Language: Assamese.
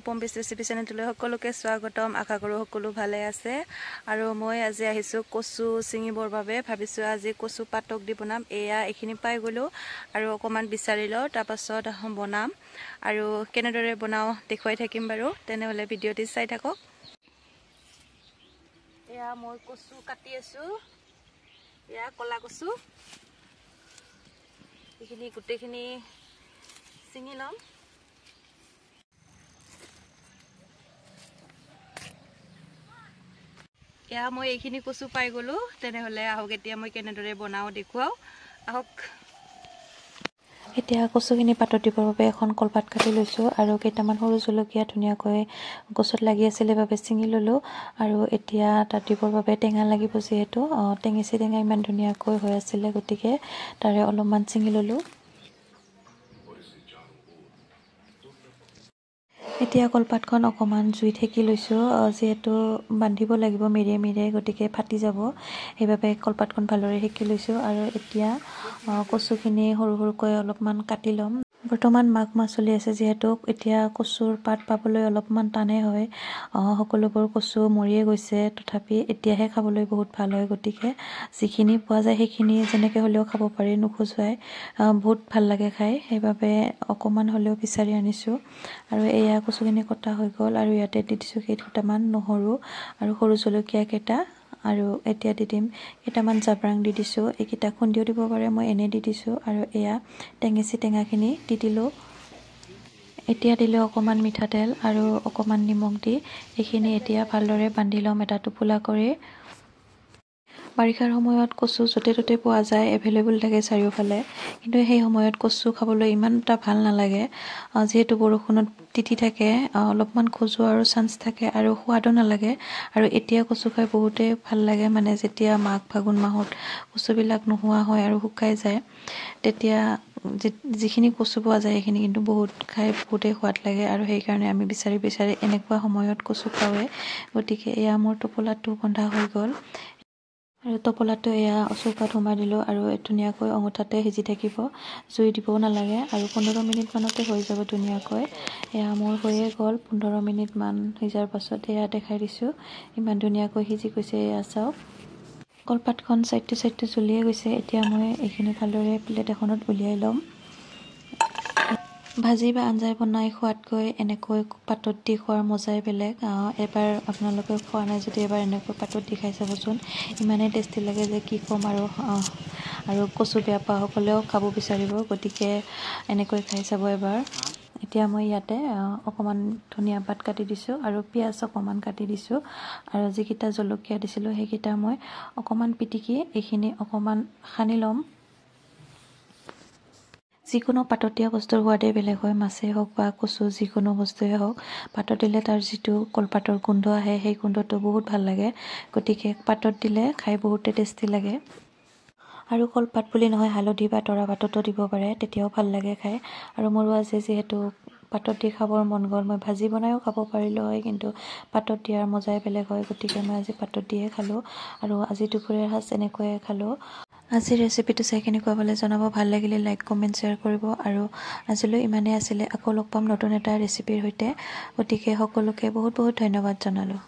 পম্পিছ ৰেচিপি চেনেলটোলৈ সকলোকে স্বাগতম। আশা কৰোঁ সকলো ভালে আছে। আৰু মই আজি আহিছোঁ কচু ছিঙিবৰ বাবে। ভাবিছোঁ আজি কচু পাতক দি বনাম। এইখিনি পাই গ'লোঁ আৰু অকণমান বিচাৰি লওঁ, তাৰপাছত বনাম আৰু কেনেদৰে বনাওঁ দেখুৱাই থাকিম বাৰু। তেনেহ'লে ভিডিঅ'টি চাই থাকক। মই কচু কাটি আছোঁ। ক'লা কচু, এইখিনি গোটেইখিনি ছিঙি ল'ম। মই এইখিনি কচু পাই গ'লোঁ। তেনেহ'লে আহক এতিয়া মই কেনেদৰে বনাওঁ দেখুৱাওঁ, আহক। এতিয়া কচুখিনি পাতত দিবৰ বাবে এখন কলপাত কাটি লৈছোঁ আৰু কেইটামান সৰু জলকীয়া ধুনীয়াকৈ গছত লাগি আছিলে বাবে ছিঙি ল'লোঁ। আৰু এতিয়া তাত দিবৰ বাবে টেঙা লাগিব, যিহেতু টেঙেচি টেঙা ইমান ধুনীয়াকৈ হৈ আছিলে, গতিকে তাৰে অলপমান ছিঙি ল'লোঁ। এতিয়া কলপাতখন অকণমান জুইত সেকি লৈছোঁ, যিহেতু বান্ধিব লাগিব মেৰিয়াই মেৰিয়াই, গতিকে ফাটি যাব, সেইবাবে কলপাতখন ভালদৰে সেকি লৈছোঁ। আৰু এতিয়া কচুখিনি সৰু সৰুকৈ অলপমান কাটি ল'ম। বৰ্তমান মাঘ মাহ চলি আছে, যিহেতু এতিয়া কচুৰ পাত পাবলৈ অলপমান টানেই হয়। সকলোবোৰ কচু মৰিয়ে গৈছে, তথাপি এতিয়াহে খাবলৈ বহুত ভাল হয়, গতিকে যিখিনি পোৱা যায় সেইখিনি যেনেকৈ হ'লেও খাব পাৰি, নোখোজোৱাই বহুত ভাল লাগে খাই, সেইবাবে অকণমান হ'লেও বিচাৰি আনিছোঁ। আৰু এয়া কচুখিনি কটা হৈ গ'ল আৰু ইয়াতে দি দিছোঁ কেইটামান নহৰু আৰু সৰু জলকীয়া কেইটা। আৰু এতিয়া দি দিম কেইটামান জাব্ৰাং দি দিছোঁ, এইকেইটা খুন্দিও দিব পাৰে, মই এনেই দি দিছোঁ। আৰু এয়া টেঙেচি টেঙাখিনি দি দিলোঁ। এতিয়া দিলোঁ অকণমান মিঠাতেল আৰু অকণমান নিমখ দি এইখিনি এতিয়া ভালদৰে বান্ধি ল'ম এটা টোপোলা কৰি। বাৰিষাৰ সময়ত কচু য'তে ত'তে পোৱা যায়, এভেইলেবল থাকে চাৰিওফালে, কিন্তু সেই সময়ত কচু খাবলৈ ইমান এটা ভাল নালাগে, যিহেতু বৰষুণত তিতি থাকে, অলপমান খজুৱাৰো চান্স থাকে আৰু সোৱাদো নালাগে। আৰু এতিয়া কচু খাই বহুতেই ভাল লাগে, মানে যেতিয়া মাঘ ফাগুন মাহত কচুবিলাক নোহোৱা হয় আৰু শুকাই যায়, তেতিয়া যিখিনি কচু পোৱা যায় সেইখিনি কিন্তু খাই বহুতেই সোৱাদ লাগে। আৰু সেইকাৰণে আমি বিচাৰি বিচাৰি এনেকুৱা সময়ত কচু খাওঁৱেই। গতিকে এয়া মোৰ টোপোলাটো বন্ধা হৈ গ'ল আৰু টোপোলাটো এয়া চৌকাত সোমাই দিলোঁ আৰু ধুনীয়াকৈ অঙঠাতে সিজি থাকিব, জুই দিবও নালাগে। আৰু 15 মিনিটমানতে হৈ যাব ধুনীয়াকৈ। এয়া মোৰ হৈয়ে গ'ল 15 মিনিটমান সিজাৰ পাছত এয়া দেখাই দিছোঁ, ইমান ধুনীয়াকৈ সিজি গৈছে। এয়া চাওক, কলপাতখন চাইডটো জ্বলিয়ে গৈছে। এতিয়া মই এইখিনি ভালদৰে প্লেট এখনত উলিয়াই ল'ম। ভাজি বা আঞ্জাই বনাই খোৱাতকৈ এনেকৈ পাতত দি খোৱাৰ মজাই বেলেগ। এবাৰ আপোনালোকে খোৱা নাই যদি এবাৰ এনেকৈ পাতত দি খাই চাবচোন, ইমানেই টেষ্টি লাগে যে কি ক'ম। আৰু কচু বেয়া পোৱাসকলেও খাব বিচাৰিব, গতিকে এনেকৈ খাই চাব এবাৰ। এতিয়া মই ইয়াতে অকণমান ধনিয়া পাত কাটি দিছোঁ আৰু পিঁয়াজ অকণমান কাটি দিছোঁ। আৰু যিকেইটা জলকীয়া দিছিলোঁ সেইকেইটা মই অকণমান পিটিকি এইখিনি অকণমান সানি ল'ম। যিকোনো পাতত দিয়া বস্তুৰ সোৱাদেই বেলেগ হয়, মাছেই হওক বা কচু যিকোনো বস্তুৱেই হওক, পাতত দিলে তাৰ যিটো কলপাতৰ গোন্ধ আহে সেই গোন্ধটো বহুত ভাল লাগে, গতিকে পাতত দিলে খাই বহুতে টেষ্টি লাগে। আৰু কলপাত বুলি নহয়, হালধি বা তৰা পাততো দিব পাৰে, তেতিয়াও ভাল লাগে খাই। আৰু মোৰো আজি যিহেতু পাতত দি খাবৰ মন গ'ল, মই ভাজি বনাইও খাব পাৰিলোঁ হয়, কিন্তু পাতত দিয়াৰ মজাই বেলেগ হয়, গতিকে মই আজি পাতত দিয়ে খালোঁ। আৰু আজি দুপৰীয়াৰ সাঁজ এনেকৈয়ে খালোঁ। আজিৰ ৰেচিপিটো চাই কেনেকুৱা পালে জনাব, ভাল লাগিলে লাইক কমেণ্ট শ্বেয়াৰ কৰিব। আৰু আজিলৈ ইমানেই আছিলে, আকৌ লগ পাম নতুন এটা ৰেচিপিৰ সৈতে, গতিকে সকলোকে বহুত বহুত ধন্যবাদ জনালোঁ।